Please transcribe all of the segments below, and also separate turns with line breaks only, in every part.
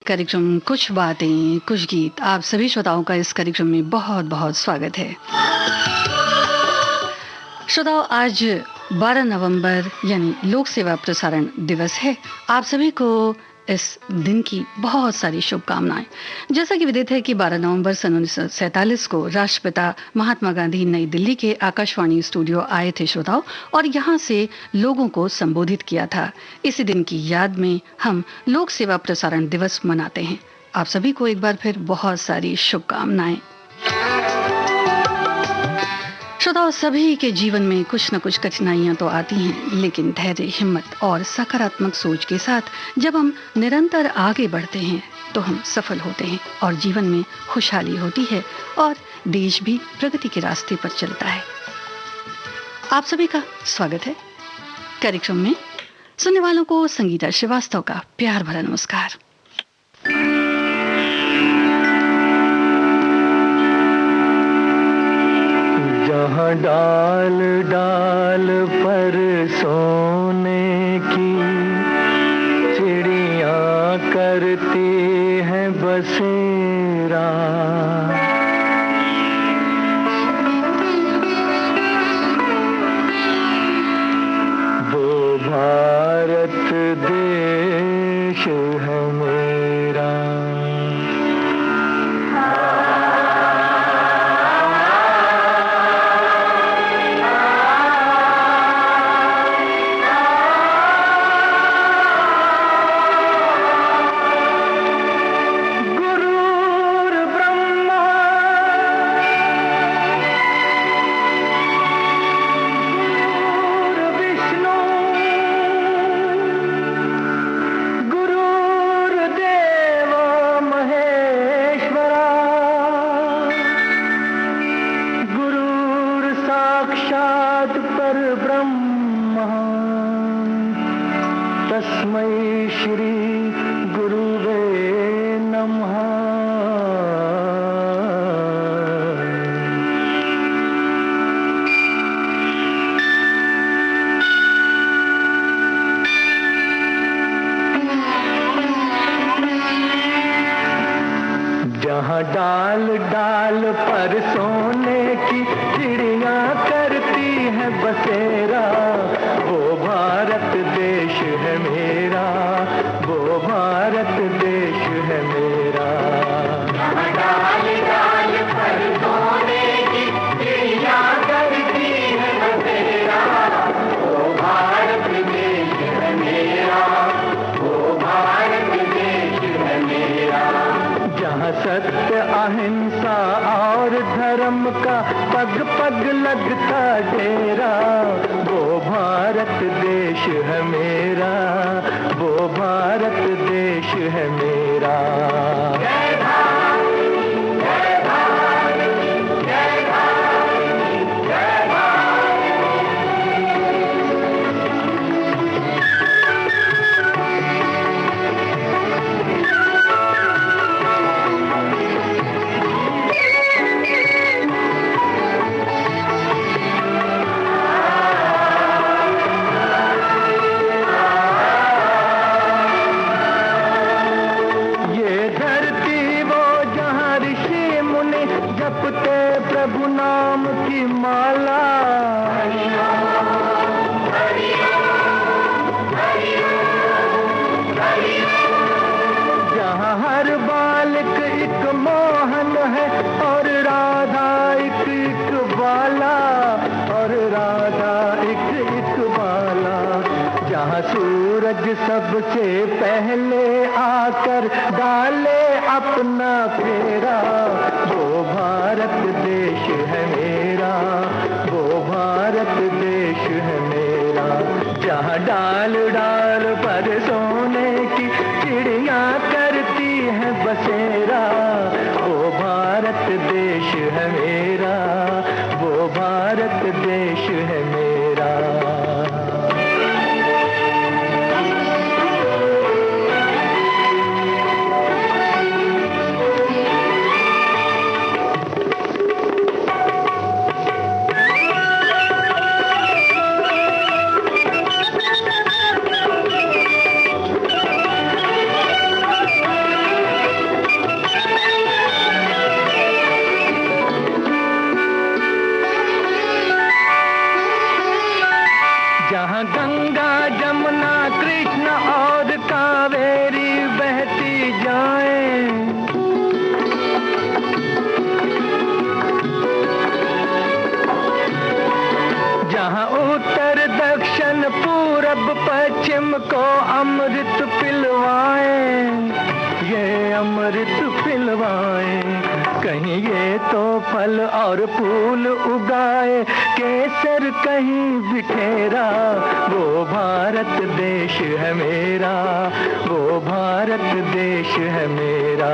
कार्यक्रम कुछ बातें कुछ गीत। आप सभी श्रोताओं का इस कार्यक्रम में बहुत बहुत स्वागत है। श्रोताओं, आज 12 नवंबर यानी लोक सेवा प्रसारण दिवस है। आप सभी को इस दिन की बहुत सारी शुभकामनाएं। जैसा कि विदित है कि 12 नवंबर सन 1947 को राष्ट्रपिता महात्मा गांधी नई दिल्ली के आकाशवाणी स्टूडियो आए थे श्रोताओं, और यहाँ से लोगों को संबोधित किया था। इसी दिन की याद में हम लोक सेवा प्रसारण दिवस मनाते हैं। आप सभी को एक बार फिर बहुत सारी शुभकामनाएं। श्रोताओं, सभी के जीवन में कुछ न कुछ कठिनाइयां तो आती हैं, लेकिन धैर्य, हिम्मत और सकारात्मक सोच के साथ जब हम निरंतर आगे बढ़ते हैं तो हम सफल होते हैं और जीवन में खुशहाली होती है और देश भी प्रगति के रास्ते पर चलता है। आप सभी का स्वागत है कार्यक्रम में। सुनने वालों को संगीता श्रीवास्तव का प्यार भरा नमस्कार।
जहाँ डाल डाल पर सोने की चिड़ियाँ करती हैं बसेरा, वो भारत देश है मेरा। जहाँ डाल डाल पर सोने की चिड़ियाँ करती हैं बसेरा, वो भारत देश है मेरा, वो भारत देश है मेरा। जहाँ डाल डाल पर सोने की चिड़ियाँ करती हैं बसेरा, वो भारत देश है मेरा, वो भारत देश है मेरा। जहाँ सत्य, अहिंसा और धर्म का पग पग लगता डेरा, वो भारत देश है मेरा, वो भारत देश है मेरा। जय भारत, जय भारत, जय भारत, जय भारत। प्रभु नाम की माला, जहाँ हर बालक एक मोहन है और राधा एक बाला, और राधा एक बाला। जहाँ सूरज सबसे पहले आकर डाले अपना फेरा, वो भारत देश है मेरा, वो भारत देश है मेरा। जहाँ डाल डाल पर सोने की चिड़ियाँ करती हैं बसेरा, वो भारत देश है मेरा, वो भारत देश है मेरा। ही जाएं। जहाँ उत्तर दक्षिण पूरब पश्चिम को अमृत पिलवाएं, ये अमृत पिलवाएं। कहीं ये तो फल और फूल उगाए, केसर कहीं बिखेरा। वो भारत देश है मेरा, वो भारत देश है मेरा।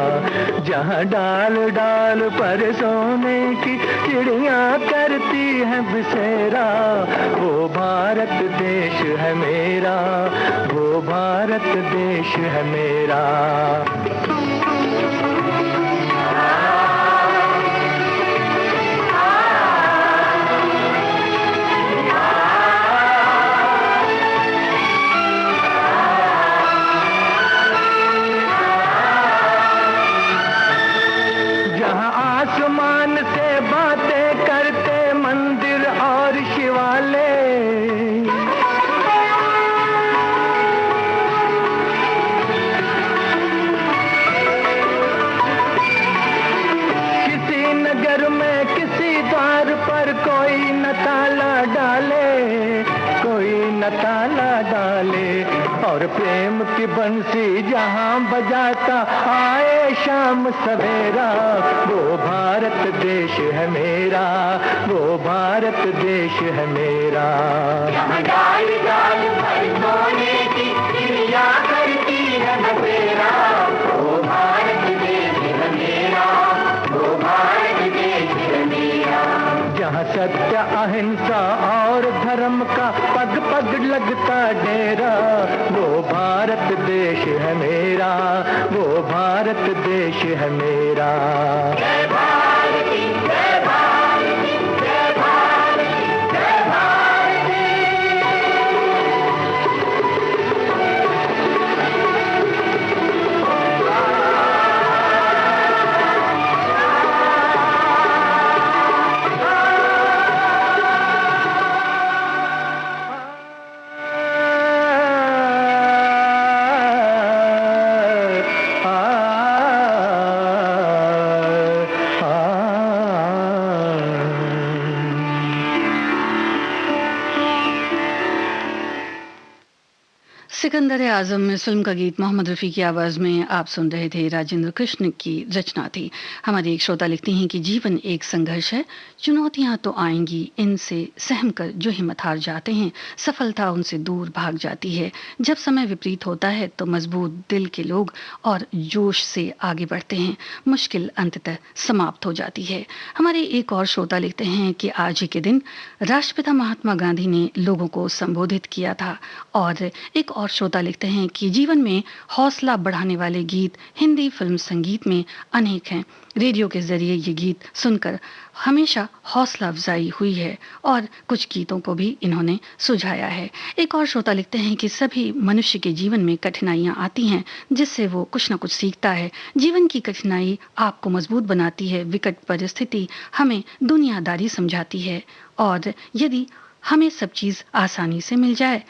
जहाँ डाल डाल पर सोने की चिड़ियाँ करती हैं बसेरा। वो भारत देश है मेरा, वो भारत देश है मेरा। आसमान से बातें करते मंदिर और शिवालय, किसी नगर में किसी द्वार पर कोई न ताला डाले, कोई न ताला डाले। और प्रेम की बंसी जहां बजाता आए शाम सवेरा। वो भारत देश है मेरा, वो भारत देश है मेरा। जहां डाल डाल पर सोने की चिड़िया करती है बसेरा। वो भारत देश है मेरा, वो भारत देश है मेरा। जहाँ सत्य अहिंसा और धर्म का पग पग लगता डेरा। वो भारत देश है मेरा, वो भारत देश है मेरा। जय भारती, जय भारती, जय भारती, जय भारती।
सिकंदर आजम में फिल्म का गीत मोहम्मद रफ़ी की आवाज़ में आप सुन रहे थे। राजेंद्र कृष्ण की रचना थी। हमारी एक श्रोता लिखती हैं कि जीवन एक संघर्ष है, चुनौतियां तो आएंगी, इनसे सहम कर जो हिम्मत हार जाते हैं सफलता उनसे दूर भाग जाती है। जब समय विपरीत होता है तो मजबूत दिल के लोग और जोश से आगे बढ़ते हैं, मुश्किल अंततः समाप्त हो जाती है। हमारे एक और श्रोता लिखते हैं कि आज ही के दिन राष्ट्रपिता महात्मा गांधी ने लोगों को संबोधित किया था। और एक और श्रोता लिखते हैं कि जीवन में हौसला बढ़ाने वाले गीत हिंदी फिल्म संगीत में अनेक हैं। रेडियो के जरिए ये गीत सुनकर हमेशा हौसला अफजाई हुई है और कुछ गीतों को भी इन्होंने सुझाया है। एक और श्रोता लिखते हैं कि सभी मनुष्य के जीवन में कठिनाइयां आती हैं जिससे वो कुछ न कुछ सीखता है। जीवन की कठिनाई आपको मजबूत बनाती है, विकट परिस्थिति हमें दुनियादारी समझाती है और यदि हमें सब चीज़ आसानी से मिल जाए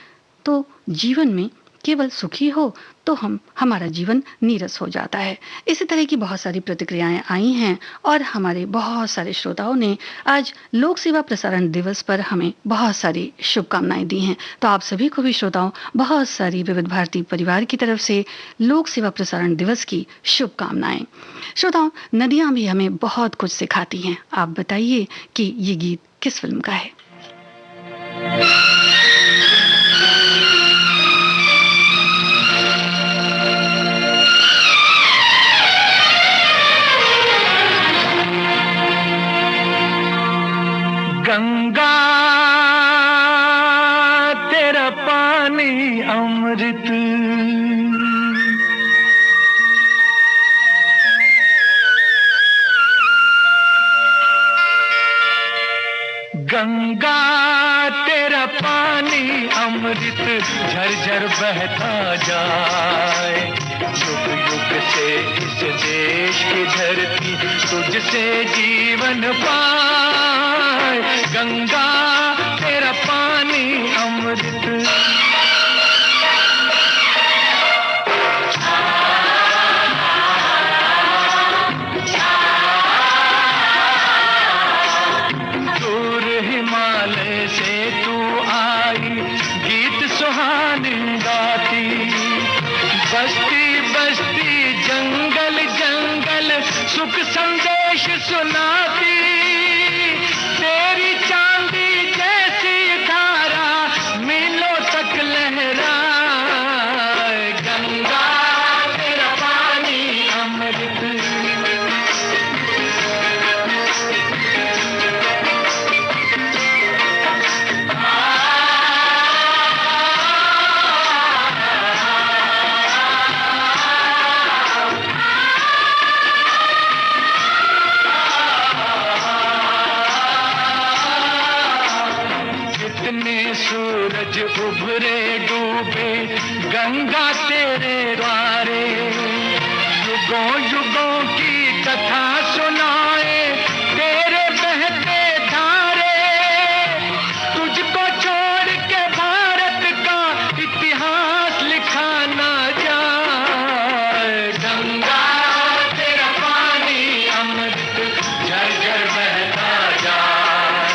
तो जीवन में केवल सुखी हो तो हमारा जीवन नीरस हो जाता है। इसी तरह की बहुत सारी प्रतिक्रियाएं आई हैं और हमारे बहुत सारे श्रोताओं ने आज लोक सेवा प्रसारण दिवस पर हमें बहुत सारी शुभकामनाएं दी हैं। तो आप सभी को भी श्रोताओं बहुत सारी विविध भारती परिवार की तरफ से लोक सेवा प्रसारण दिवस की शुभकामनाएं। श्रोताओं, नदियां भी हमें बहुत कुछ सिखाती हैं। आप बताइए कि ये गीत किस फिल्म का है?
गंगा तेरा पानी अमृत, गंगा तेरा पानी अमृत झरझर बहता जाए। युग युग से इस देश की धरती तुझसे जीवन पाए। गंगा तेरा पानी अमृत, संदेश सुनाती, तेरी चांदी जैसी धारा मीलों तक लहराए। गंगा तेरा पानी अमृत, सूरज उभरे डूबे गंगा तेरे द्वारे, युगों युगों की कथा सुनाए तेरे बहते धारे। तुझको छोड़ के भारत का इतिहास लिखा ना जाए। गंगा तेरा पानी अमृत झरझर बहता जाए।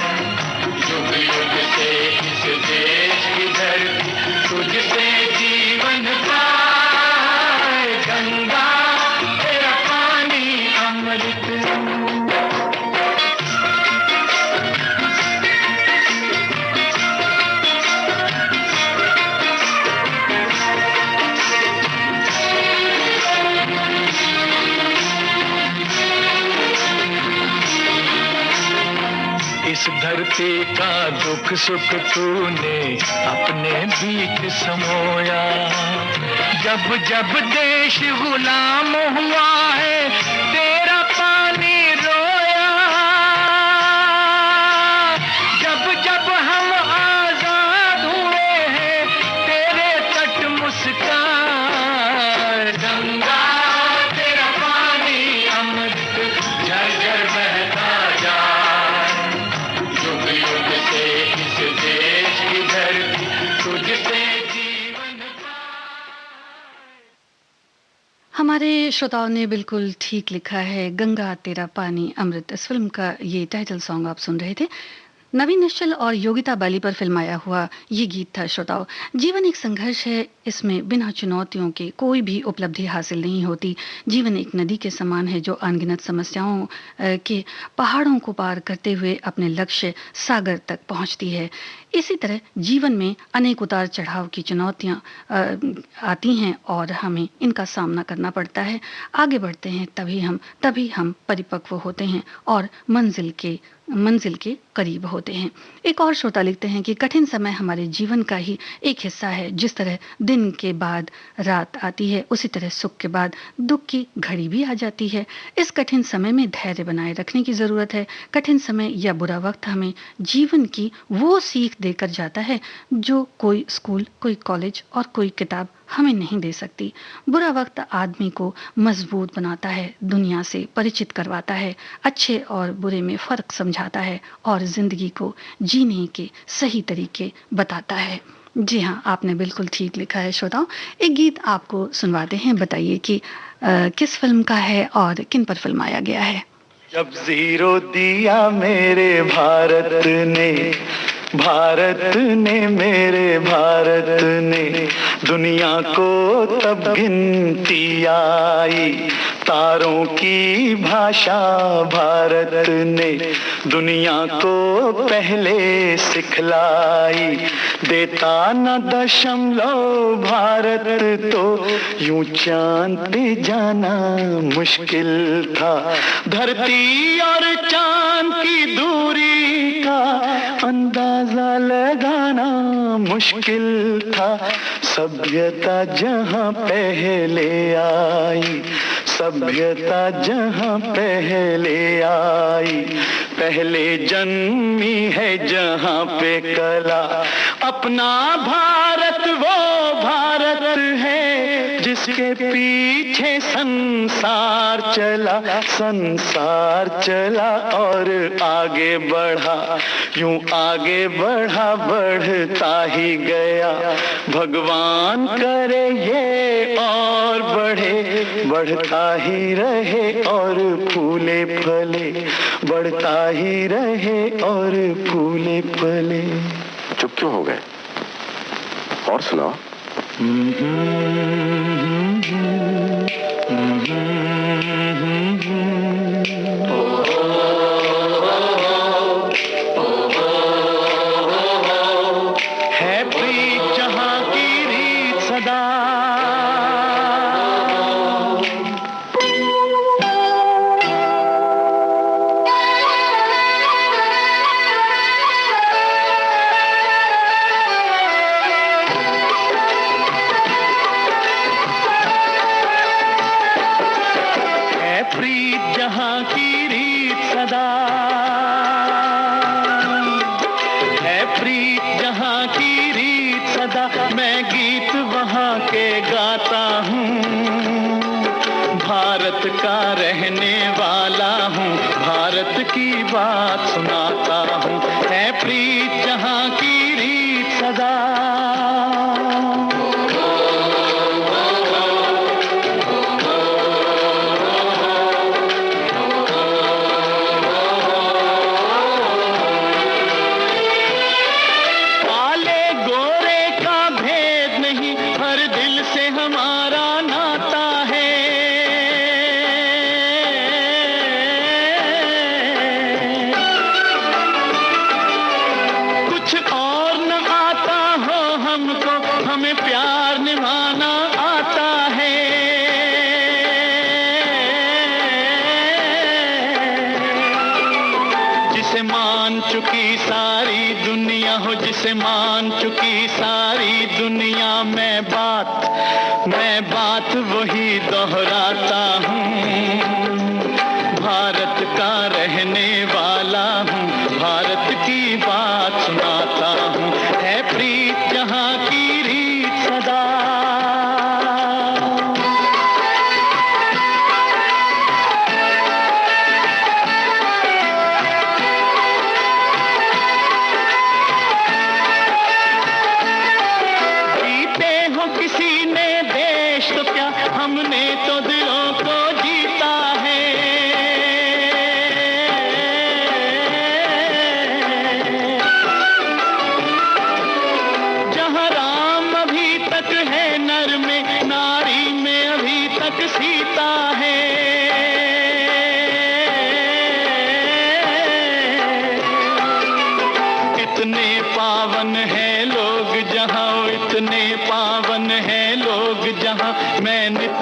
युग युग से इस देश की धरती तुझसे जीवन पाए। गंगा तेरा पानी अमृत। इस धरती का दुख सुख तूने अपने बीच समोया। जब जब देश गुलाम हुआ है तेरा पानी रोया। जब जब हम आजाद हुए हैं तेरे तट मुस्काए। गंगा तेरा पानी अमृत झरझर बहता जाए। युग युग से इस देश की धरती तुझसे जीवन पाए।
हमारे श्रोताओं ने बिल्कुल ठीक लिखा है, गंगा तेरा पानी अमृत। इस फिल्म का ये टाइटल सॉन्ग आप सुन रहे थे। नवीन निश्चल और योगिता बाली पर फिल्माया हुआ ये गीत था। श्रोताओं, जीवन एक संघर्ष है, इसमें बिना चुनौतियों के कोई भी उपलब्धि हासिल नहीं होती। जीवन एक नदी के समान है जो अनगिनत समस्याओं के पहाड़ों को पार करते हुए अपने लक्ष्य सागर तक पहुंचती है। इसी तरह जीवन में अनेक उतार चढ़ाव की चुनौतियां आती हैं और हमें इनका सामना करना पड़ता है। आगे बढ़ते हैं तभी हम परिपक्व होते हैं और मंजिल के करीब होते हैं। एक और श्रोता लिखते हैं कि कठिन समय हमारे जीवन का ही एक हिस्सा है। जिस तरह दिन के बाद रात आती है, उसी तरह सुख के बाद दुख की घड़ी भी आ जाती है। इस कठिन समय में धैर्य बनाए रखने की जरूरत है। कठिन समय या बुरा वक्त हमें जीवन की वो सीख देकर जाता है जो कोई स्कूल, कोई कॉलेज और कोई किताब हमें नहीं दे सकती। बुरा वक्त आदमी को मजबूत बनाता है, दुनिया से परिचित करवाता है, अच्छे और बुरे में फर्क समझाता है और जिंदगी को जीने के सही तरीके बताता है। जी हाँ, आपने बिल्कुल ठीक लिखा है। श्रोताओं, एक गीत आपको सुनवाते हैं। बताइए कि किस फिल्म का है और किन पर फिल्माया गया है।
जब जीरो दिया मेरे भारत ने मेरे भारत ने दुनिया को तब गिनती आई। तारों की भाषा भारत ने दुनिया को पहले सिखलाई। देता न दशमलव भारत तो यूं चांद पे जाना मुश्किल था। धरती और चांद की दूरी का अंदाजा लगाना मुश्किल था। सभ्यता जहां पहले आई, सभ्यता जहां पहले आई, पहले जन्मी है जहां पे कला। अपना भारत वो भारत है जिसके पीछे संसार चला और आगे बढ़ा, यूं आगे बढ़ा बढ़ता ही गया। भगवान करे ये और बढ़े, बढ़ता ही रहे और फूले फले, बढ़ता ही रहे और फूले फले।
चुप क्यों हो गए? और सुनाओ।
प्रीत जहां की रीत सदा, है प्रीत जहां की रीत सदा, मैं गीत वहां के गाता हूँ, भारत का रहने वाला हूँ, भारत की बात सुनाता हूँ, है प्रीत जहां की रीत सदा। जिसे मान चुकी सारी दुनिया, मैं बात वही दोहराता हूँ, भारत का रहने वाला हूँ, भारत की बात सुनाता हूँ, है प्रीत जहां की रीत सदा। हमने तो दिलों को जीता है, जहाँ राम अभी तक है नर में, नारी में अभी तक सीता है, इतने पावन है लोग जहाँ, इतने पावन है लोग जहाँ, मैं नित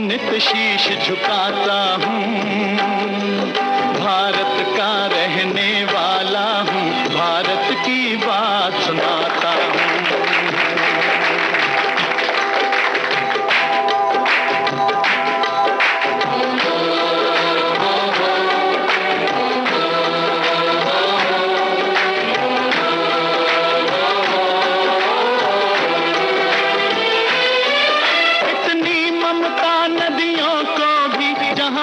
नित शीश झुकाता हूँ, भारत का रहने वाला हूँ, भारत की बात सुनाता हूँ।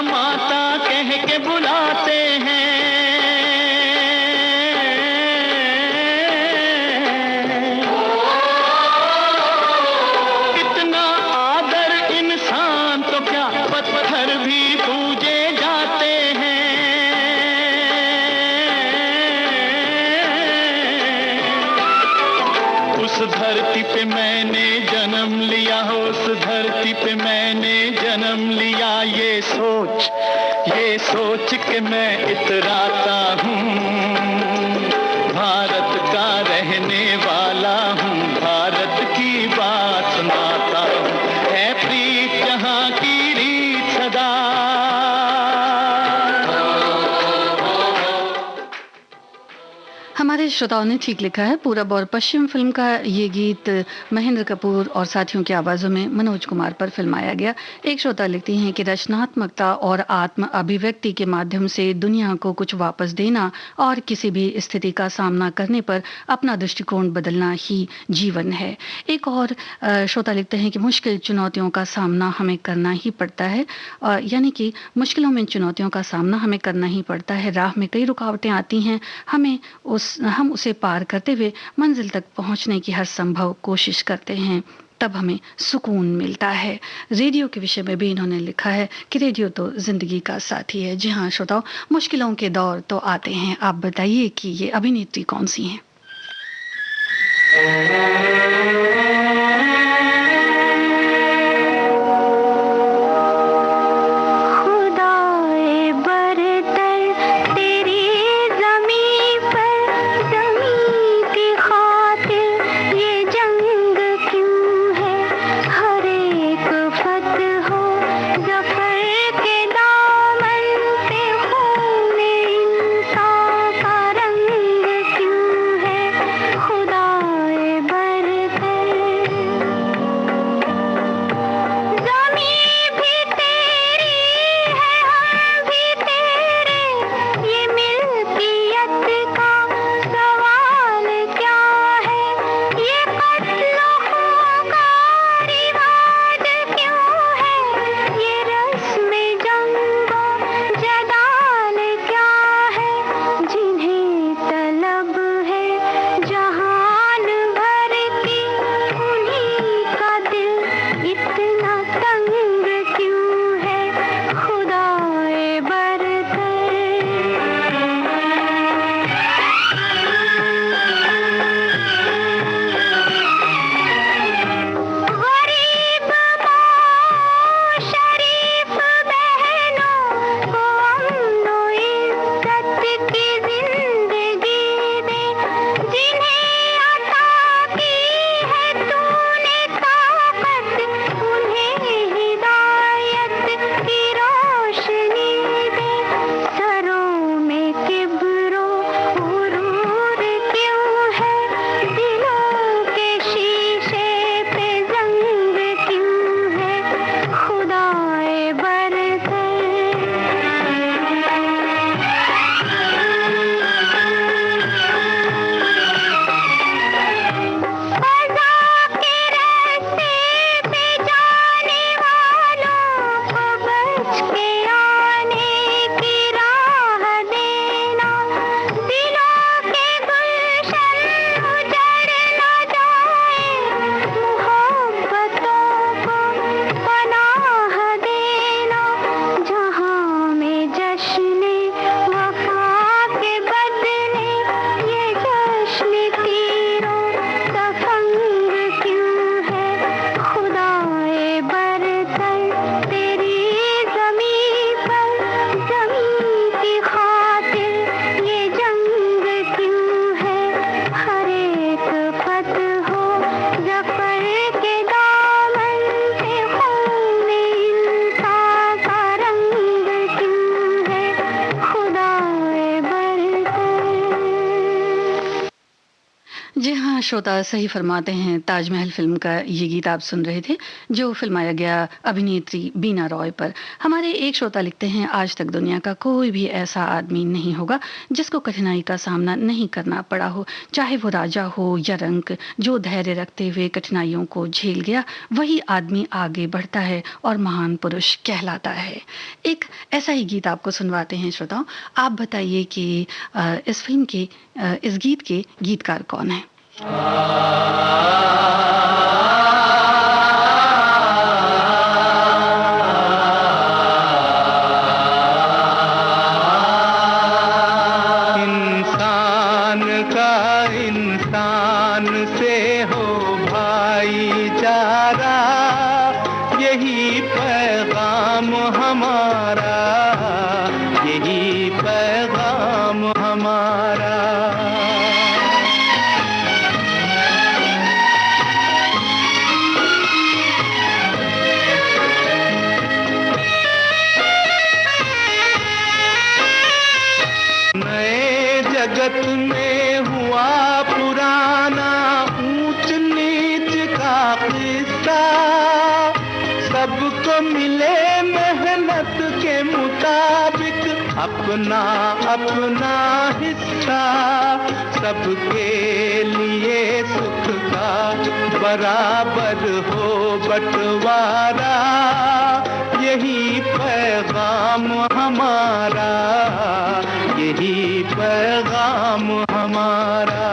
माता कह के बुलाते हैं, इतना आदर इंसान तो क्या पत्थर भी पूजे जाते हैं, उस धरती पे मैंने जन्म लिया, उस धरती पे मैंने जन्म लिया, ये सोच के मैं इतराता हूँ, भारत का रहने वाला हूँ, भारत की बात सुनाता हूँ, है प्रीत जहां की रीत सदा।
हमारे श्रोताओं ने ठीक लिखा है। पूरब और पश्चिम फिल्म का ये गीत महेंद्र कपूर और साथियों की आवाज़ों में मनोज कुमार पर फिल्माया गया। एक श्रोता लिखती हैं कि रचनात्मकता और आत्म अभिव्यक्ति के माध्यम से दुनिया को कुछ वापस देना और किसी भी स्थिति का सामना करने पर अपना दृष्टिकोण बदलना ही जीवन है। एक और श्रोता लिखते हैं कि मुश्किल चुनौतियों का सामना हमें करना ही पड़ता है, यानी कि मुश्किलों में चुनौतियों का सामना हमें करना ही पड़ता है। राह में कई रुकावटें आती हैं, हम उसे पार करते हुए मंजिल तक पहुंचने की हर संभव कोशिश करते हैं, तब हमें सुकून मिलता है। रेडियो के विषय में भी इन्होंने लिखा है कि रेडियो तो जिंदगी का साथी है। जी हाँ श्रोताओं, मुश्किलों के दौर तो आते हैं। आप बताइए कि ये अभिनेत्री कौन सी हैं?
खुदा
श्रोता सही फरमाते हैं, ताजमहल फिल्म का ये गीत आप सुन रहे थे जो फिल्माया गया अभिनेत्री बीना रॉय पर। हमारे एक श्रोता लिखते हैं, आज तक दुनिया का कोई भी ऐसा आदमी नहीं होगा जिसको कठिनाई का सामना नहीं करना पड़ा हो, चाहे वो राजा हो या रंक। जो धैर्य रखते हुए कठिनाइयों को झेल गया वही आदमी आगे बढ़ता है और महान पुरुष कहलाता है। एक ऐसा ही गीत आपको सुनवाते हैं श्रोताओं। आप बताइए कि इस फिल्म के इस गीत के गीतकार कौन है?
इंसान का इंसान से हो भाईचारा, यही पैगाम हमारा, यही पैगाम हमारा। जगत में हुआ पुराना ऊंच नीच का किस्सा, सबको मिले मेहनत के मुताबिक अपना अपना हिस्सा, सबके लिए सुख का बराबर हो बंटवारा, यही पैगाम हमारा, यही पैगाम हमारा।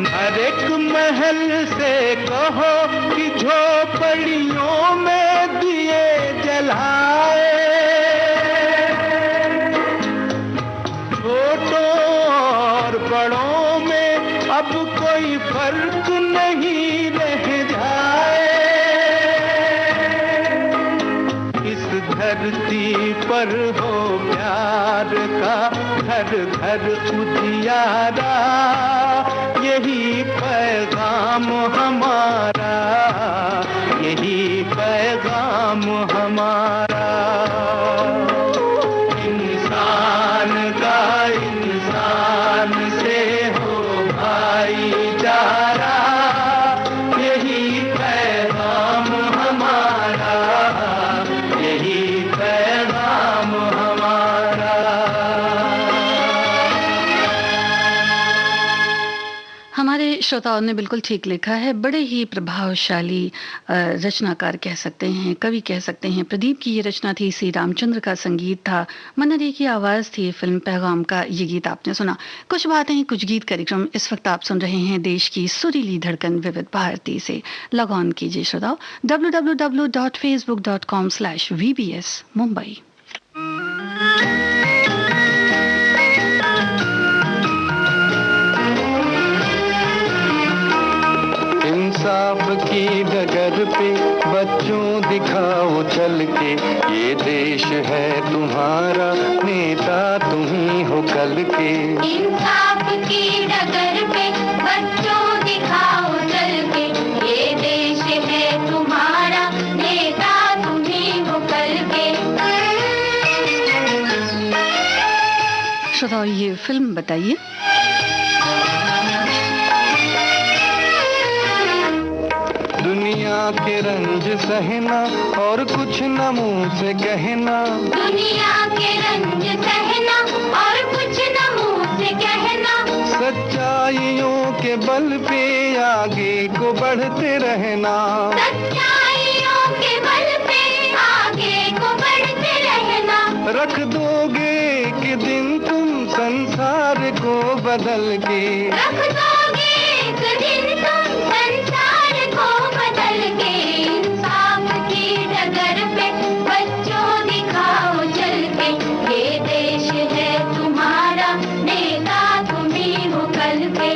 हर एक महल से कहो कि झोपड़ियों में दिए जलाए, बड़ों में अब कोई फर्क नहीं रह जाए। इस धरती पर हो प्यार का घर घर उजियारा, यही पैगाम हमारा, यही पैगाम हमारा। इंसान का इंसान से हो भाईचारा, यही पैगाम हमारा, यही पैगाम हमारा।
हमारे श्रोताओं ने बिल्कुल ठीक लिखा है। बड़े ही प्रभावशाली रचनाकार कह सकते हैं, कवि कह सकते हैं। प्रदीप की ये रचना थी, श्री रामचंद्र का संगीत था, मन्ना डे की आवाज़ थी। फिल्म पैगाम का ये गीत आपने सुना। कुछ बातें कुछ गीत कार्यक्रम इस वक्त आप सुन रहे हैं देश की सुरीली धड़कन विविध भारती से। लॉग ऑन कीजिए श्रोताओं www.facebook.com/VBS मुंबई।
इंसाफ की डगर पे बच्चों दिखाओ चल के, ये देश है तुम्हारा, नेता तुम ही हो कल के।
इंसाफ की डगर पे बच्चों दिखाओ चल के, ये देश है तुम्हारा, नेता तुम ही हो कल के।
श्रोताओं ये फिल्म बताइए।
दुनिया के रंज सहना और कुछ न मुंह से कहना,
दुनिया के रंज सहना और कुछ न मुंह से कहना,
सच्चाइयों के बल पे आगे को बढ़ते रहना,
सच्चाइयों के बल पे आगे को बढ़ते रहना।
रख दोगे कि दिन तुम संसार को बदल के,
रख दोगे एक दिन तुम संसार को बदल के। इंसाफ की डगर पे बच्चों दिखाओ चल के, ये देश है तुम्हारा, नेता तुम ही हो कल के।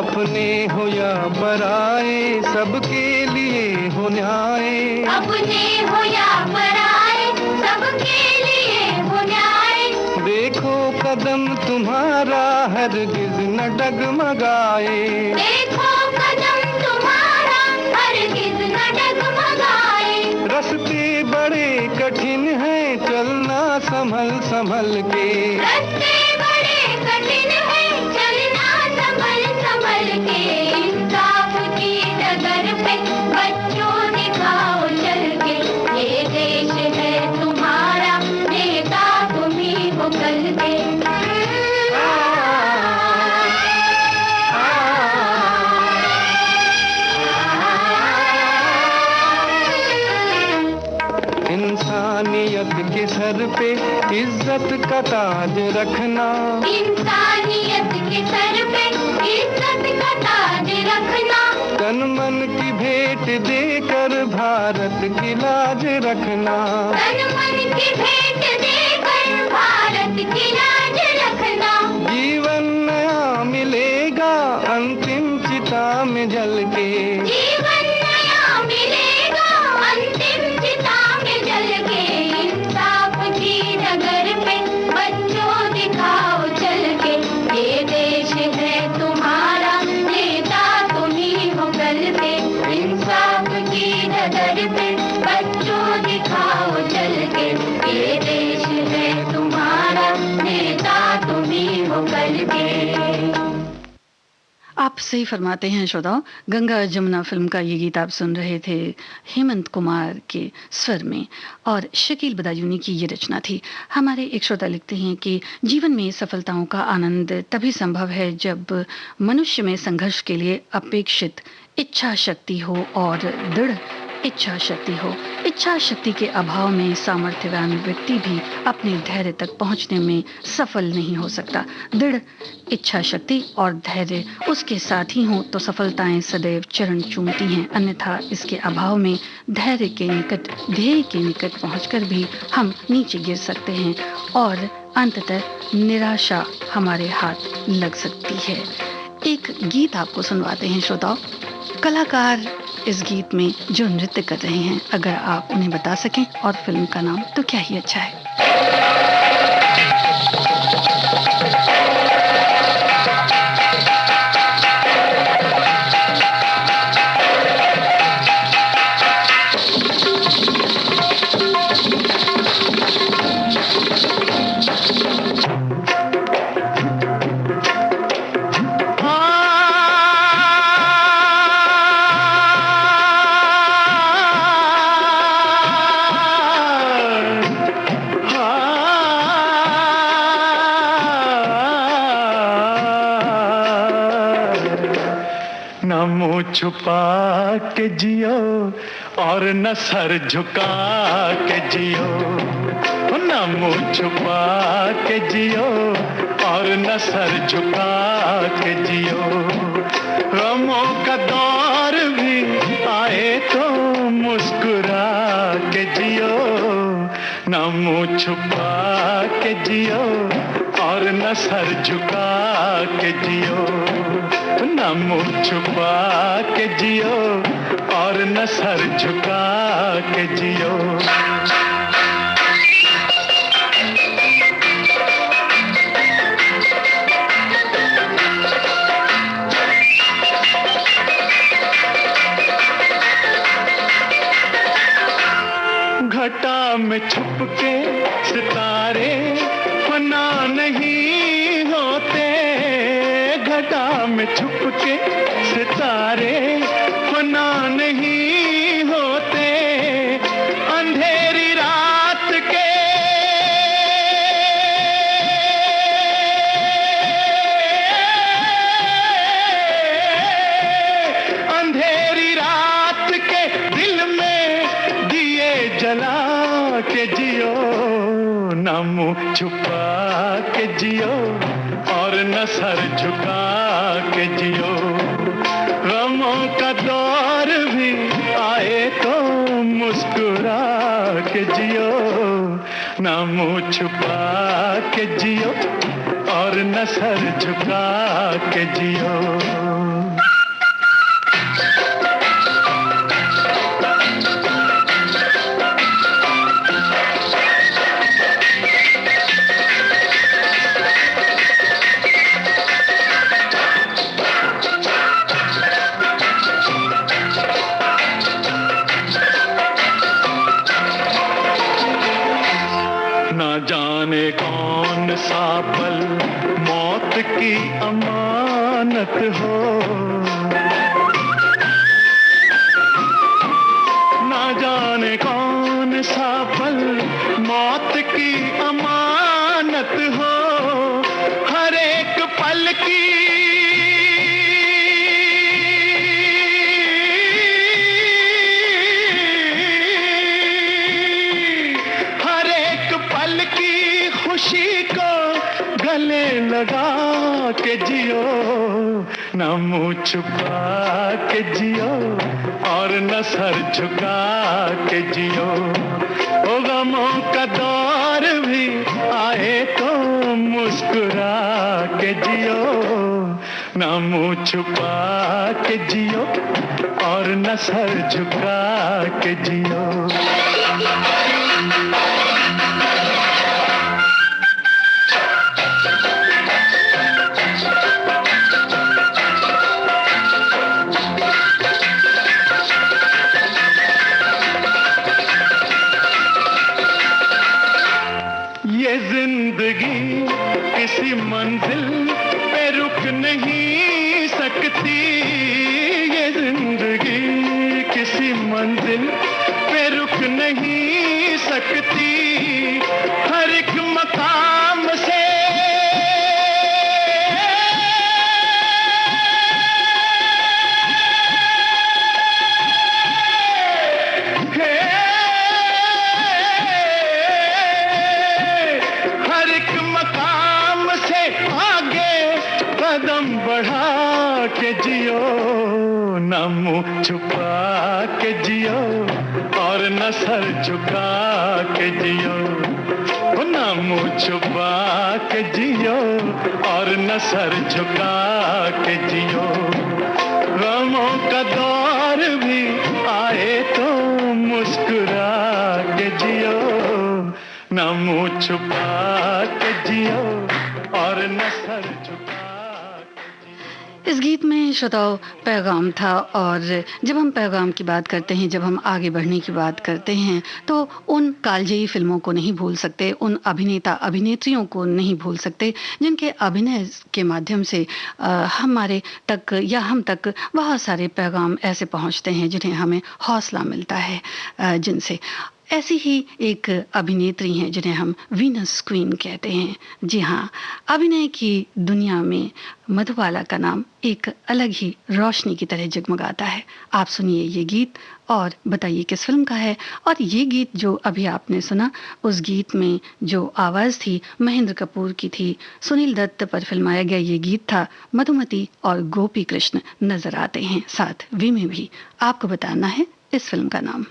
अपने अपने हो या पराए, सबके लिए हो न्याय।
अपने हो या पराए, सबके लिए हो न्याय।
देखो कदम तुम्हारा हरगिज न डगमगाए।
देखो कदम तुम्हारा हरगिज न डगमगाए।
रास्ते बड़े कठिन हैं, चलना संभल संभल के।
रास्ते बड़े कठिन हैं, चलना संभल संभल के। इंसाफ की डगर पे बच्चों दिखाओ चल के। ये देश है तुम्हारा, नेता तुम ही हो कल के।
इंसानियत के सर पे इज्जत का ताज रखना।
इंसानियत के सर पे इज्जत का ताज रखना।
तन मन की भेंट देकर भारत की लाज रखना।
तन मन की भेंट देकर भारत की लाज रखना।
जीवन नया मिलेगा अंतिम चिता में जल के।
जीवन नया मिलेगा अंतिम चिता में जल के। इंसाफ की डगर पे बच्चों दिखाओ चल के। ये देश है तुम्हारा, नेता तुम ही हो कल के। इंसाफ की डगर पे बच्चों दिखाओ चल के। ये देश है तुम्हारा, नेता तुम ही हो कल के।
आप सही फरमाते हैं श्रोताओ। गंगा जमुना फिल्म का ये गीत आप सुन रहे थे हेमंत कुमार के स्वर में, और शकील बदायूनी की ये रचना थी। हमारे एक श्रोता लिखते हैं कि जीवन में सफलताओं का आनंद तभी संभव है जब मनुष्य में संघर्ष के लिए अपेक्षित इच्छा शक्ति हो और दृढ़ इच्छा शक्ति हो। इच्छा शक्ति के अभाव में सामर्थ्यवान व्यक्ति भी अपने धैर्य तक पहुंचने में सफल नहीं हो सकता। दृढ़ इच्छा शक्ति और धैर्य उसके साथ ही हो तो सफलताएं सदैव चरण चूमती हैं, अन्यथा इसके अभाव में धैर्य के निकट, ध्येय के निकट पहुंचकर भी हम नीचे गिर सकते हैं और अंततः निराशा हमारे हाथ लग सकती है। एक गीत आपको सुनवाते हैं श्रोताओ। कलाकार इस गीत में जो नृत्य कर रहे हैं, अगर आप उन्हें बता सकें और फिल्म का नाम, तो क्या ही अच्छा है।
छुपा के जियो और न सर झुका के जियो। न मुँह छुपा के जियो और न सर झुका के जियो। गमों का दौर भी आए तो मुस्कुरा के जियो। न मुँह छुपा के जियो और न सर झुका के जियो। न मुँह छुपा के जियो और न सर झुका के जियो। घटा में छुप के सितारे फना नहीं होते। घटा में छुप के सितारे फना नहीं होते। अंधेरी रात के अंधेरी रात के दिल में दिए जला के जियो। न मुँह छुपा के जियो और न सर झुका के जियो। गमों का दौर भी आए तो मुस्कुरा के जियो। न मुँह छुपा के जियो और न सर झुका के जियो। पल मौत की अमानत हो। ना जाने कौन सा पल मौत की अमानत हो, हर एक पल की खुशी को गले लगा के जियो, न मुंह छुपा के जियो और न सर झुका के जियो। ओ गमों का दौर भी आए तो मुस्कुरा के जियो, न मुंह छुपा के जियो और न सर झुका के जियो। ये जिंदगी किसी मंजिल पे रुक नहीं सकती, ये जिंदगी किसी मंजिल पे रुक नहीं सकती। हर एक मकाम से कदम बढ़ा के जियो, न मुंह छुपा के जियो और न सर झुका के जियो। न मुंह छुपा के जियो और न सर झुका के जियो। गमों का दौर भी आए तो मुस्कुरा के जियो, न मुंह छुपा के जियो और न सर झुका।
इस गीत में श्रोताओं पैगाम था, और जब हम पैगाम की बात करते हैं, जब हम आगे बढ़ने की बात करते हैं, तो उन कालजयी फिल्मों को नहीं भूल सकते, उन अभिनेता अभिनेत्रियों को नहीं भूल सकते जिनके अभिनय के माध्यम से हमारे तक या हम तक बहुत सारे पैगाम ऐसे पहुंचते हैं जिन्हें हमें हौसला मिलता है, जिनसे ऐसी ही एक अभिनेत्री हैं जिन्हें हम वीनस क्वीन कहते हैं। जी हाँ, अभिनय की दुनिया में मधुबाला का नाम एक अलग ही रोशनी की तरह जगमगाता है। आप सुनिए ये गीत और बताइए किस फिल्म का है। और ये गीत जो अभी आपने सुना, उस गीत में जो आवाज़ थी महेंद्र कपूर की थी। सुनील दत्त पर फिल्माया गया ये गीत था। मधुमती और गोपी कृष्ण नजर आते हैं, साथ वी में भी। आपको बताना है इस फिल्म का नाम।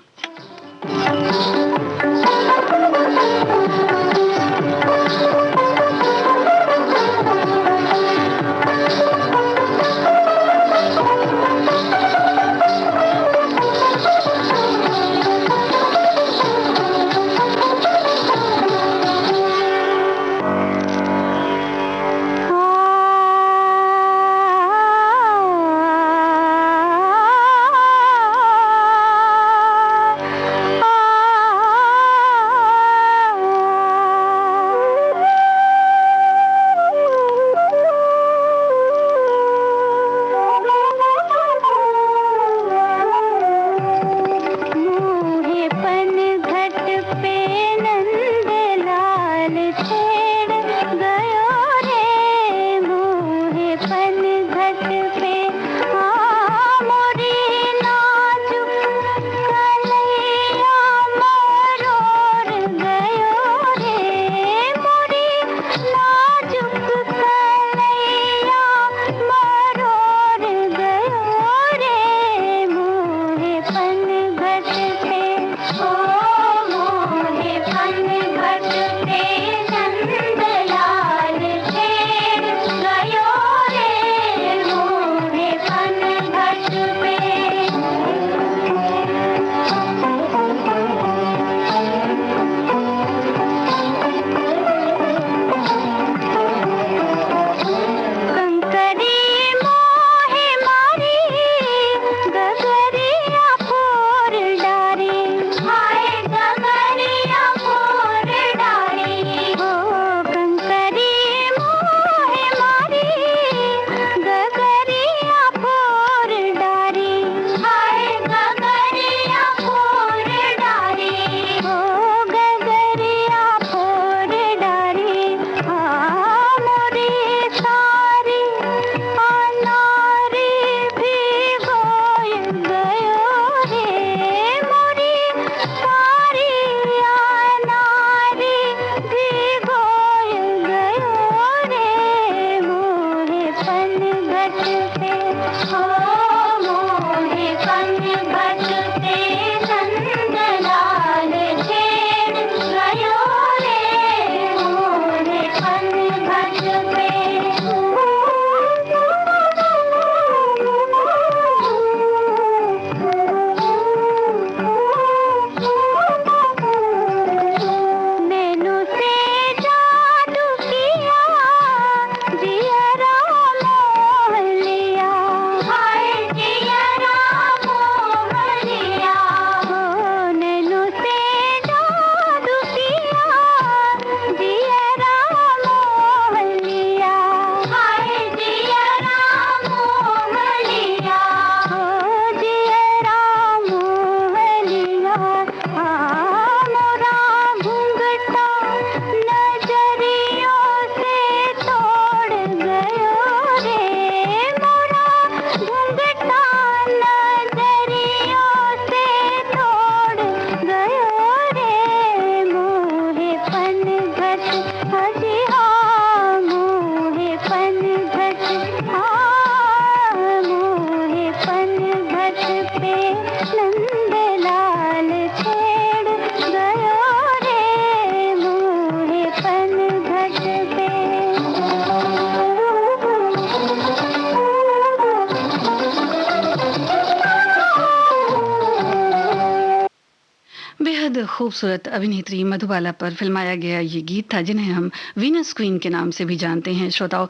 खूबसूरत अभिनेत्री मधुबाला पर फिल्माया गया ये गीत था, जिन्हें हम वीनस क्वीन के नाम से भी जानते हैं। श्रोताओं,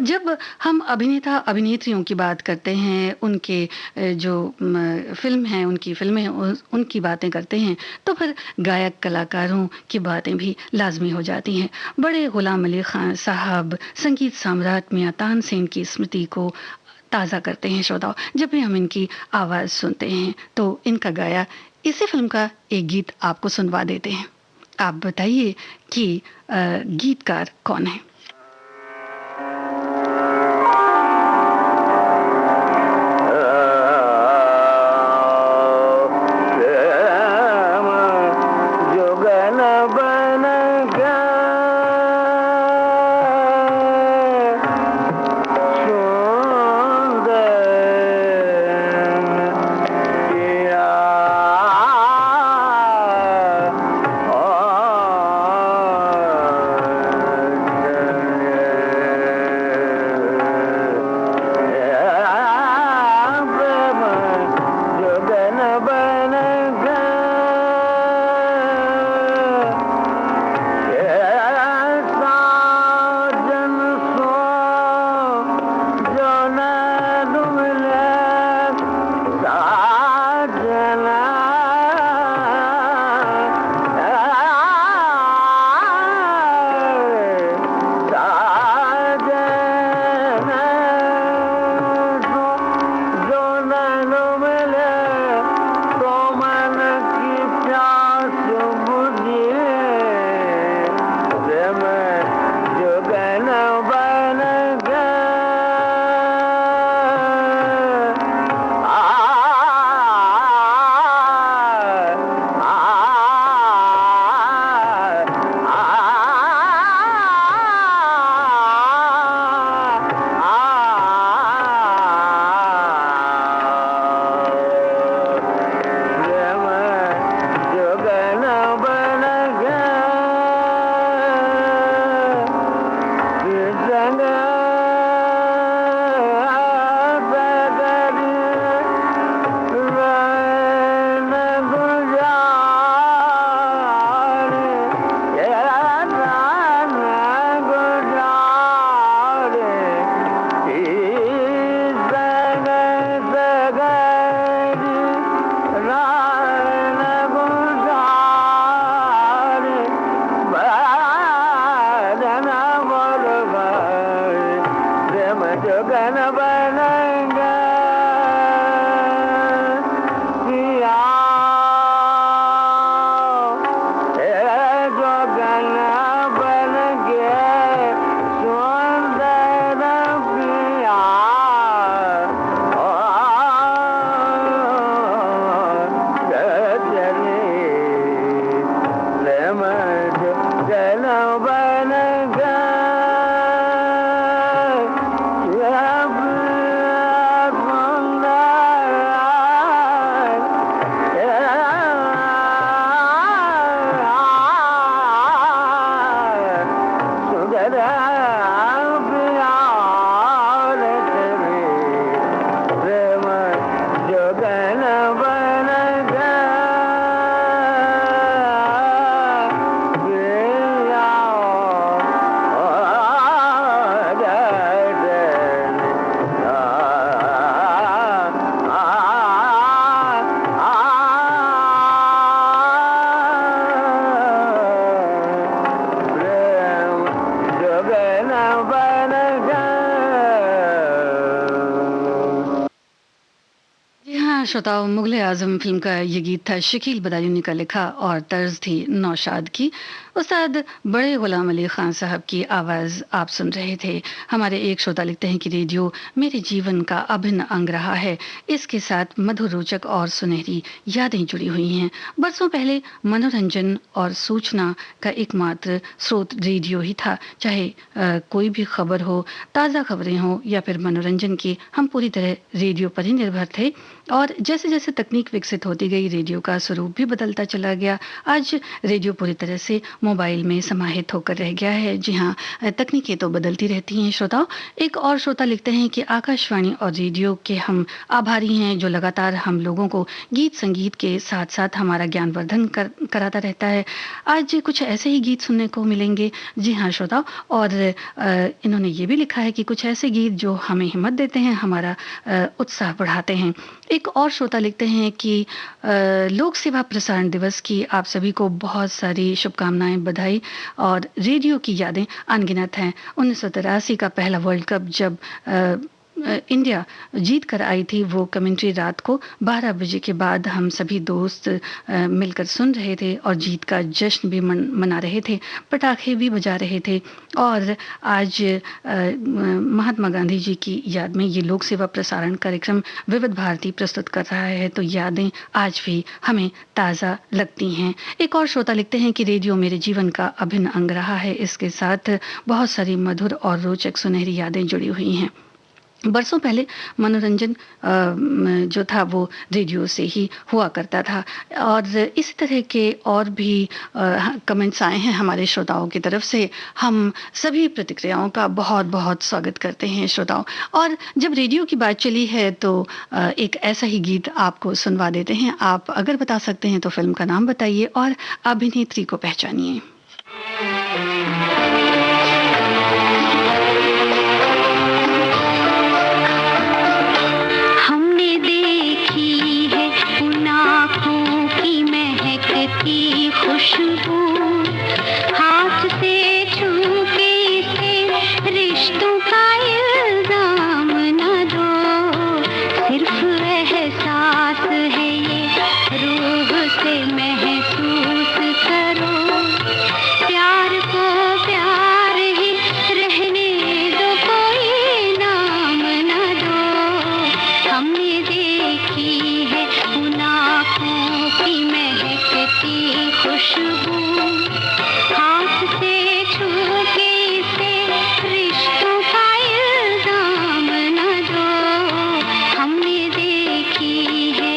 जब हम अभिनेता अभिनेत्रियों की बात करते हैं, उनके जो फिल्म हैं, उनकी फिल्में, उनकी बातें करते हैं, तो फिर गायक कलाकारों की बातें भी लाजमी हो जाती हैं। बड़े गुलाम अली खान साहब संगीत सम्राट मियां तानसेन की स्मृति को ताज़ा करते हैं। श्रोताओ, जब भी हम इनकी आवाज़ सुनते हैं तो इनका गाया इसी फिल्म का एक गीत आपको सुनवा देते हैं। आप बताइए कि गीतकार कौन है? श्रोताओं, मुगले आजम फिल्म का ये गीत था शकील बदायूनी का लिखा और तर्ज थी नौशाद की। उस्ताद बड़े गुलाम अली खान साहब की आवाज़ आप सुन रहे थे। हमारे एक श्रोता लिखते हैं कि रेडियो मेरे जीवन का अभिन्न अंग रहा है, इसके साथ मधुर, रोचक और सुनहरी यादें जुड़ी हुई हैं। बरसों पहले मनोरंजन और सूचना का एकमात्र स्रोत रेडियो ही था। चाहे कोई भी खबर हो, ताज़ा खबरें हो या फिर मनोरंजन की, हम पूरी तरह रेडियो पर ही निर्भर थे। और जैसे जैसे तकनीक विकसित होती गई, रेडियो का स्वरूप भी बदलता चला गया। आज रेडियो पूरी तरह से मोबाइल में समाहित होकर रह गया है। जी हाँ, तकनीकें तो बदलती रहती हैं श्रोताओं। एक और श्रोता लिखते हैं कि आकाशवाणी और रेडियो के हम आभारी हैं, जो लगातार हम लोगों को गीत संगीत के साथ साथ हमारा ज्ञानवर्धन कराता रहता है। आज कुछ ऐसे ही गीत सुनने को मिलेंगे। जी हाँ श्रोताओ, और इन्होंने ये भी लिखा है कि कुछ ऐसे गीत जो हमें हिम्मत देते हैं, हमारा उत्साह बढ़ाते हैं। एक और श्रोता लिखते हैं कि लोक सेवा प्रसारण दिवस की आप सभी को बहुत सारी शुभकामनाएं, बधाई, और रेडियो की यादें अनगिनत हैं। 1983 का पहला वर्ल्ड कप जब इंडिया जीत कर आई थी, वो कमेंट्री रात को 12 बजे के बाद हम सभी दोस्त मिलकर सुन रहे थे और जीत का जश्न भी मना रहे थे, पटाखे भी बजा रहे थे। और आज महात्मा गांधी जी की याद में ये लोक सेवा प्रसारण कार्यक्रम विविध भारती प्रस्तुत कर रहा है, तो यादें आज भी हमें ताज़ा लगती हैं। एक और श्रोता लिखते हैं कि रेडियो मेरे जीवन का अभिन्न अंग रहा है, इसके साथ बहुत सारी मधुर और रोचक सुनहरी यादें जुड़ी हुई हैं। बरसों पहले मनोरंजन जो था वो रेडियो से ही हुआ करता था। और इसी तरह के और भी कमेंट्स आए हैं हमारे श्रोताओं की तरफ से। हम सभी प्रतिक्रियाओं का बहुत बहुत स्वागत करते हैं श्रोताओं। और जब रेडियो की बात चली है तो एक ऐसा ही गीत आपको सुनवा देते हैं। आप अगर बता सकते हैं तो फिल्म का नाम बताइए और अभिनेत्री को पहचानिए।
की खुशबू हाथ से छू के इसे रिश्तों का इल्जाम न दो, सिर्फ एहसास है ये रूह से महसूस करो, प्यार को प्यार ही रहने दो, कोई नाम न दो। हमने देखी है उन आँखों की महकती खुशबू, हाथ से छू के इसे रिश्तों का इल्जाम न दो, हमने देखी है।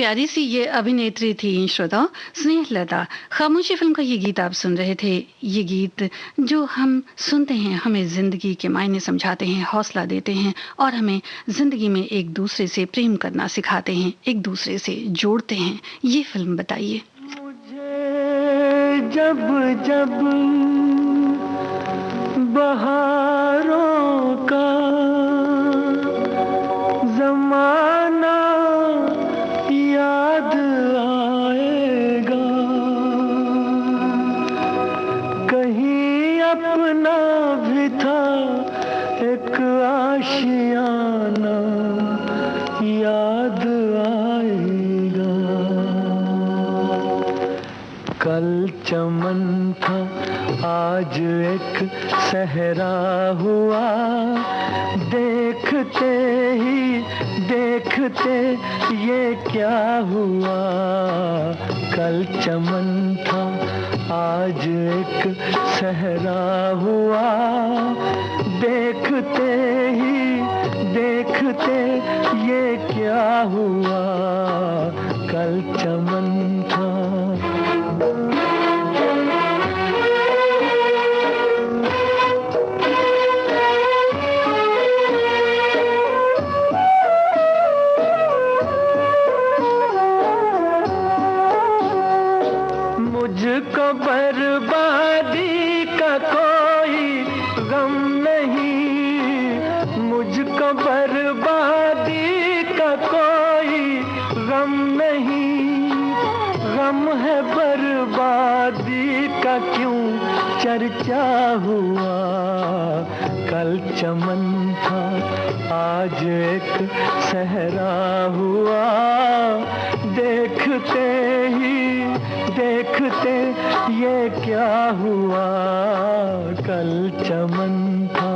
प्यारी सी ये अभिनेत्री थी श्रोताओ, स्नेहलता। खामोशी फिल्म का ये गीत आप सुन रहे थे। ये गीत जो हम सुनते हैं हमें जिंदगी के मायने समझाते हैं, हौसला देते हैं और हमें जिंदगी में एक दूसरे से प्रेम करना सिखाते हैं, एक दूसरे से जोड़ते हैं। ये फिल्म बताइए।
मुझे जब जब बहारों का जमाना याद आएगा, कहीं अपना भी था एक आशियाना याद आएगा। कल चमन था आज एक सहरा हुआ, देखते ही देखते ये क्या हुआ। कल चमन था आज एक सहरा हुआ, देखते ही देखते ये क्या हुआ। कल चमन था। मुझको बर्बादी का कोई गम नहीं, मुझको बर्बादी का कोई गम नहीं। गम है बर्बादी का क्यों चर्चा हुआ। कल चमन था आज एक सहरा हुआ, देखते ही देखते ये क्या हुआ। कल चमन था।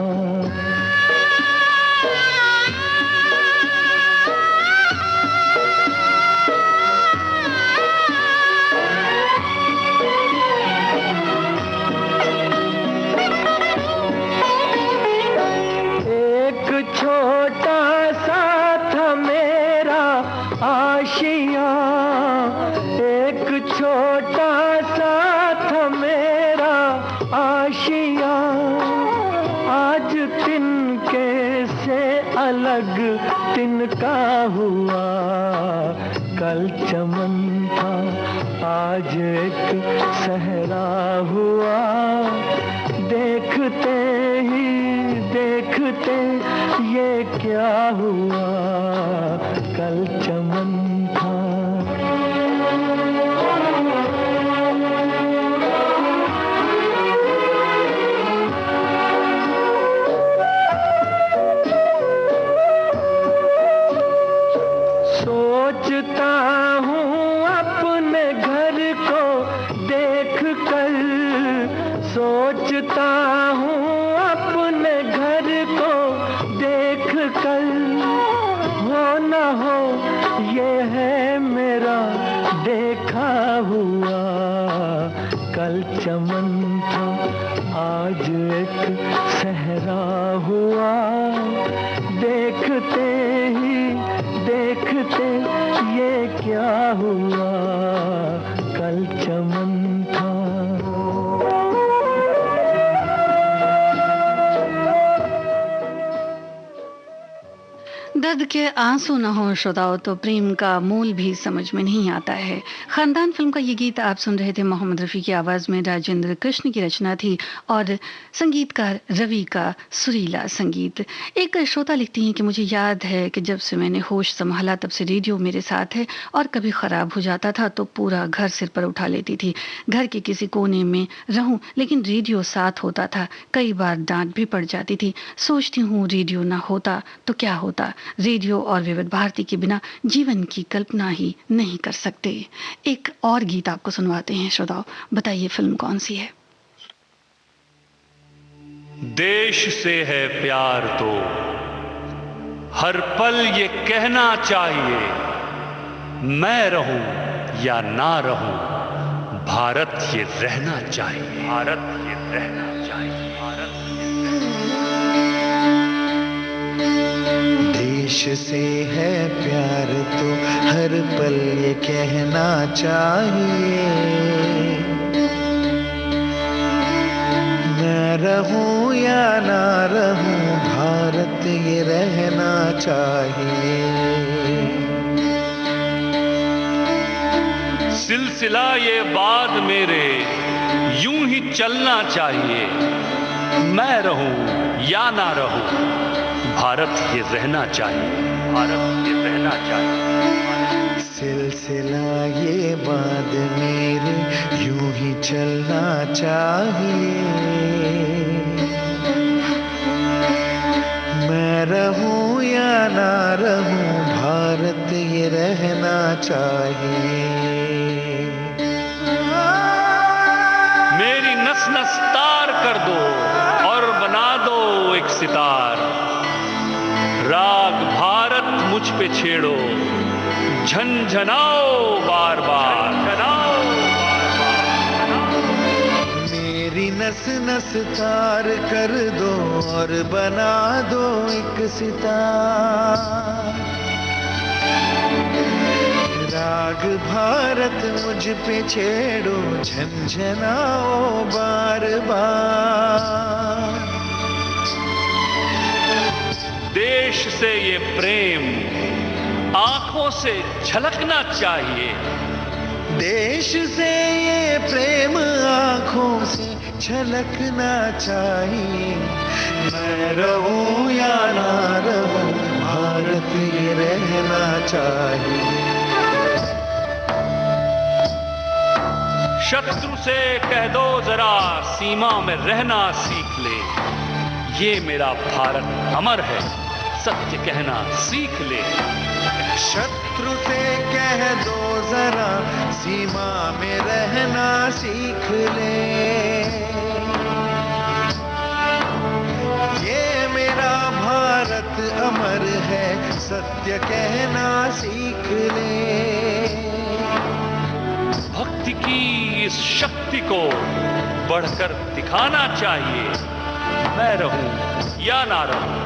एक छोटा सा था मेरा आशियाँ, एक छोटा सा था मेरा आशियाँ। आज तिनके से अलग तिनका हुआ। कल चमन था आज एक सहरा हुआ, देखते ही देखते ये क्या हुआ। कल चमन था। सोचता हूँ अपने घर को देख कर, सोचता हूँ अपने घर को देख कर। हो न हो ये है मेरा देखा हुआ। कल चमन था आज एक सहरा हुआ, देखते ही देखते ये क्या हुआ। कल चमन था।
दर्द के आंसू न हो श्रोताओ तो प्रेम का मूल भी समझ में नहीं आता है। खानदान फिल्म का ये गीत आप सुन रहे थे। मोहम्मद रफ़ी की आवाज में राजेंद्र कृष्ण की रचना थी और संगीतकार रवि का सुरीला संगीत। एक श्रोता लिखती हैं कि मुझे याद है कि जब से मैंने होश संभाला तब से रेडियो मेरे साथ है और कभी खराब हो जाता था तो पूरा घर सिर पर उठा लेती थी। घर के किसी कोने में रहूं लेकिन रेडियो साथ होता था। कई बार डांट भी पड़ जाती थी। सोचती हूँ रेडियो ना होता तो क्या होता। रेडियो और विविध भारती के बिना जीवन की कल्पना ही नहीं कर सकते। एक और गीत आपको सुनवाते हैं श्रोताओ, बताइए फिल्म कौन सी है।
देश से है प्यार तो हर पल ये कहना चाहिए, मैं रहूं या ना रहूं भारत ये रहना चाहिए। भारत ये रहना चाहिए।
देश से है प्यार तो हर हर पल ये कहना चाहिए, मैं रहूं या ना रहूं, भारत ये रहना चाहिए।
सिलसिला ये बाद मेरे यूं ही चलना चाहिए, मैं रहूं या ना रहूं, भारत ये रहना चाहिए, भारत ये रहना चाहिए।
सिलसिला ये बाद मेरे यूं ही चलना चाहिए, मैं रहूं या ना रहूं, भारत ये रहना चाहिए।
मेरी नस नस तार कर दो और बना दो एक सितार, राग भारत मुझ पे छेड़ो, झनझनाओ बार बार, झनझनाओ बार बार।
मेरी नस नस तार कर दो और बना दो एक सितार, राग भारत मुझ पे छेड़ो, झनझनाओ बार बार।
देश से ये प्रेम आंखों से झलकना चाहिए,
देश से ये प्रेम आंखों से झलकना चाहिए, मैं रहूं या ना रहूं, भारत ये रहना चाहिए।
शत्रु से कह दो जरा सीमा में रहना सीख ले, ये मेरा भारत अमर है, सत्य कहना सीख ले।
शत्रु से कह दो जरा सीमा में रहना सीख ले, ये मेरा भारत अमर है, सत्य कहना सीख ले।
भक्ति की इस शक्ति को बढ़कर दिखाना चाहिए, मैं रहूं या ना रहूं,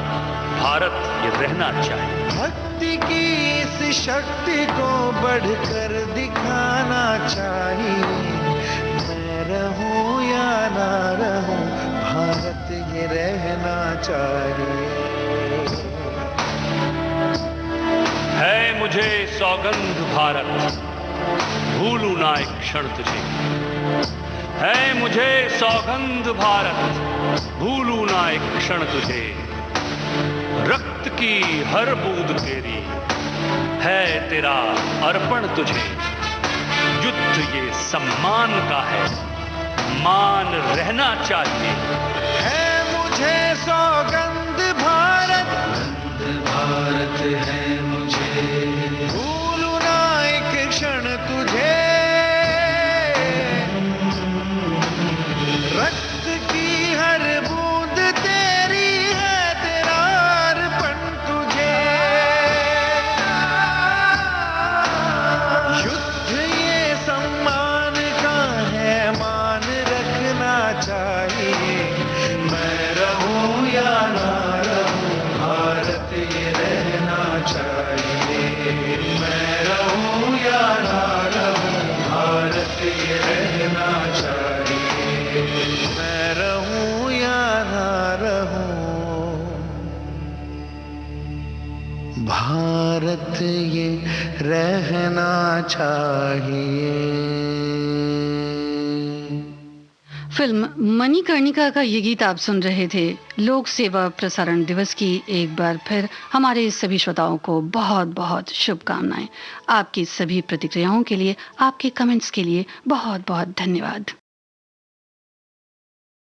भारत ये रहना चाहिए।
भक्ति की इस शक्ति को बढ़कर दिखाना चाहिए, मैं रहूं या ना रहूं, भारत ये रहना चाहिए।
है मुझे सौगंध भारत, भूलूं ना एक क्षण तुझे, है मुझे सौगंध भारत, भूलूं ना एक क्षण तुझे। रक्त की हर बूंद तेरी है तेरा अर्पण तुझे, युद्ध ये सम्मान का है, मान रहना चाहिए।
है मुझे सौगंध भारत, भारत है मुझे, भूलूं ना एक क्षण तुझे। रक्त की हर बूंद तेरी है तेरा अर्पण तुझे, युद्ध ये सम्मान का है, मान रखना चाहिए, मैं रहूं या ना रहूं, भारत ये रहना चाहिए, मैं रहूं या ना रहूं, भारत ये रहना चाहिए, मैं रहूं या ना रहूं, भारत ये रहना चाहिए।
फिल्म मणिकर्णिका का ये गीत आप सुन रहे थे। लोक सेवा प्रसारण दिवस की एक बार फिर हमारे सभी श्रोताओं को बहुत बहुत शुभकामनाएं। आपकी सभी प्रतिक्रियाओं के लिए, आपके कमेंट्स के लिए बहुत बहुत धन्यवाद।